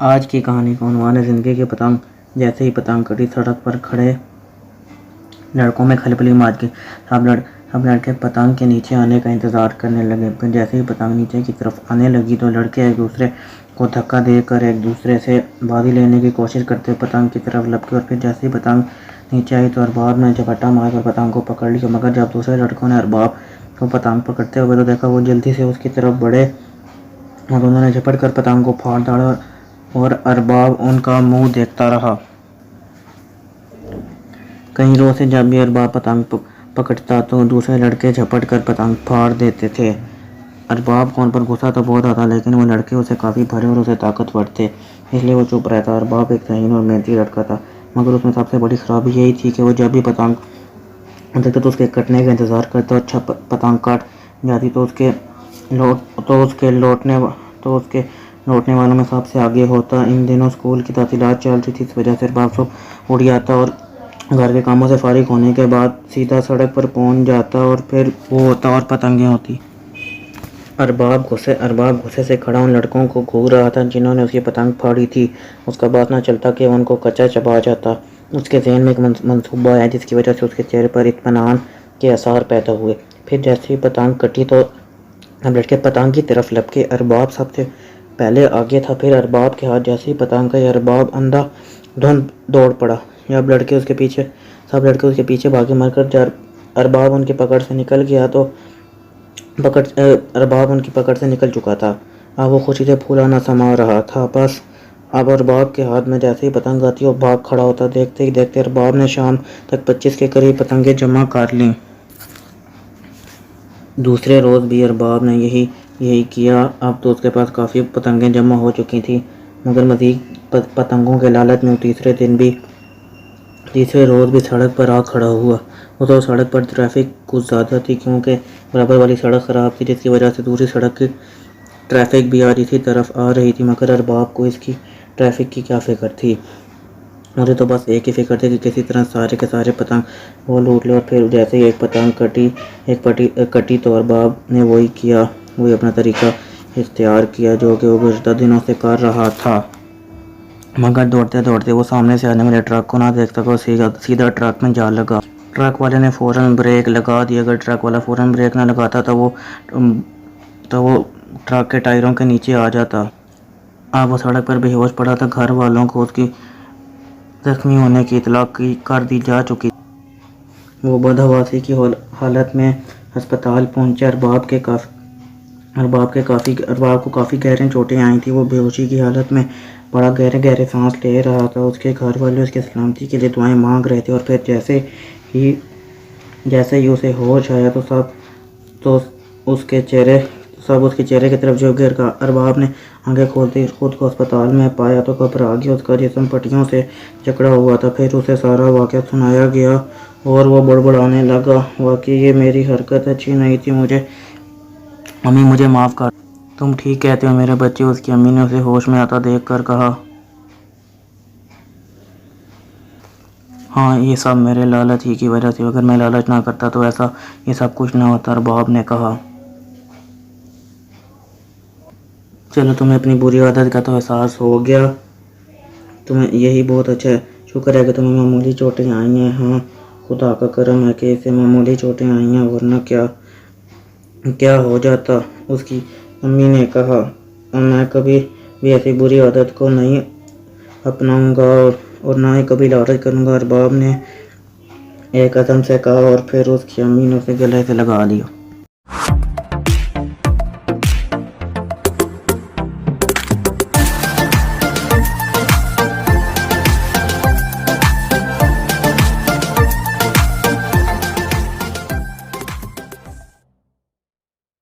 आज की कहानी का उन्वान है ज़िंदगी की पतंग। जैसे ही पतंग कटी, सड़क पर खड़े लड़कों में खलबली मच गई। सब लड़के पतंग के नीचे आने का इंतज़ार करने लगे। फिर जैसे ही पतंग नीचे की तरफ आने लगी तो लड़के एक दूसरे को धक्का देकर एक दूसरे से बाजी लेने की कोशिश करते पतंग की तरफ लपके। और फिर जैसे ही पतंग नीचे आई तो अरबाब ने झपट्टा मारकर पतंग को पकड़ लिया। मगर जब दूसरे लड़कों ने अरबाब को पतंग पकड़ते हुए तो देखा, वो जल्दी से उसकी तरफ बढ़े और उन्होंने झपट कर पतंग को फाड़ डाला और अरबाब उनका मुंह देखता रहा। कई रोज से जब भी अरबाब पतंग पकड़ता तो दूसरे लड़के झपट कर पतंग फाड़ देते थे। अरबाब को उन पर गुस्सा तो बहुत आता, लेकिन वो लड़के उसे काफ़ी भरे और उसे ताकतवर थे, इसलिए वो चुप रहता। अरबाब एक ज़हीन और मेहनती लड़का था, मगर उसमें सबसे बड़ी खराबी यही थी कि वो जब भी पतंग देखता तो उसके कटने का इंतज़ार करता। अच्छा पतंग काट जाती तो उसके लौटने वालों में सबसे आगे होता। इन दिनों स्कूल की तातीलात चल रही थी, इस वजह से अरबाब सब उड़ जाता और घर के कामों से फारिग होने के बाद सीधा सड़क पर पहुंच जाता और फिर वो होता और पतंगें होती। अरबाब गुस्से से खड़ा उन लड़कों को घूर रहा था जिन्होंने उसकी पतंग फाड़ी थी। उसका बात ना चलता कि उनको कच्चा चबा जाता। उसके ज़हन में एक मंसूबा आया जिसकी वजह से उसके चेहरे पर इत्मीनान के आसार पैदा हुए। फिर जैसे ही पतंग कटी तो अब लड़के पतंग की तरफ लपके। अरबाब सबसे पहले आगे था। फिर अरबाब के हाथ जैसे ही पतंग गई, अरबाब अंधाधुंध दौड़ पड़ा। जब सब लड़के उसके पीछे भागे, मरकर जब अरबाब उनकी पकड़ से निकल गया तो अरबाब उनकी पकड़ से निकल चुका था। अब वो खुशी से फूला न समा रहा था। बस अब अरबाब के हाथ में जैसे ही पतंग आती वो भाग खड़ा होता। देखते ही देखते अरबाब ने शाम तक 25 के करीब पतंगें जमा कर लीं। दूसरे रोज़ भी अरबाब ने यही किया। अब तो उसके पास काफ़ी पतंगें जमा हो चुकी थी, मगर मज़ीद पतंगों के लालच में तीसरे रोज़ भी सड़क पर आ खड़ा हुआ। वो तो सड़क पर ट्रैफिक कुछ ज़्यादा थी, क्योंकि बराबर वाली सड़क ख़राब थी, जिसकी वजह से दूसरी सड़क की ट्रैफिक भी आधी तरफ आ रही थी। मगर अरबाब को इसकी ट्रैफिक की क्या फ़िक्र थी। मुझे तो बस एक ही फ़िक्र थी कि किसी तरह सारे के सारे पतंग वो लूट ले। और फिर जैसे ही एक पतंग कटी तो अरबाब ने वही अपना तरीका इख्तियार किया जो कि वो गुज़श्ता दिनों से कर रहा था। मगर दौड़ते दौड़ते वो सामने से आने वाले ट्रक को ना देख सका, सीधा ट्रक में जा लगा। ट्रक वाले ने फ़ौरन ब्रेक लगा दिया। अगर ट्रक वाला फ़ौरन ब्रेक ना लगाता तो वो ट्रक के टायरों के नीचे आ जाता। अब वो सड़क पर बेहोश पड़ा था। घर वालों को उसकी जख्मी होने की इतला कर दी जा चुकी। वो बदहवासी की हालत में अस्पताल पहुंचे। अरबाब को काफ़ी गहरी चोटें आई थी। वो बेहोशी की हालत में बड़ा गहरे गहरे सांस ले रहा था। उसके घर वाले उसकी सलामती के लिए दुआएं मांग रहे थे। और फिर जैसे ही उसे होश आया तो उसके चेहरे की तरफ झुक गए। अरबाब ने आंखें खोलते ही खुद को अस्पताल में पाया तो घबरा गया। उसका जिस्म पट्टियों से जकड़ा हुआ था। फिर उसे सारा वाक़या सुनाया गया और वो बड़बड़ाने लगा, वाकई ये मेरी हरकत अच्छी नहीं थी। अम्मी मुझे माफ़ कर। तुम ठीक कहते हो मेरे बच्चे, उसकी अम्मी ने उसे होश में आता देख कर कहा। हाँ, ये सब मेरे लालच ही की वजह से, अगर मैं लालच ना करता तो ऐसा ये सब कुछ ना होता, अरबाब ने कहा। चलो, तुम्हें अपनी बुरी आदत का तो एहसास हो गया, तुम्हें यही बहुत अच्छा है। शुक्र है कि तुम्हें मामूली चोटें आई हैं। हाँ, खुदा का करम है कि इसे मामूली चोटें आई हैं, वरना क्या हो जाता, उसकी अम्मी ने कहा। और मैं कभी भी ऐसी बुरी आदत को नहीं अपनाऊंगा और ना ही कभी लालच करूंगा, अरबाब ने एक कसम से कहा। और फिर उसकी अम्मी ने उसे गले से लगा लिया।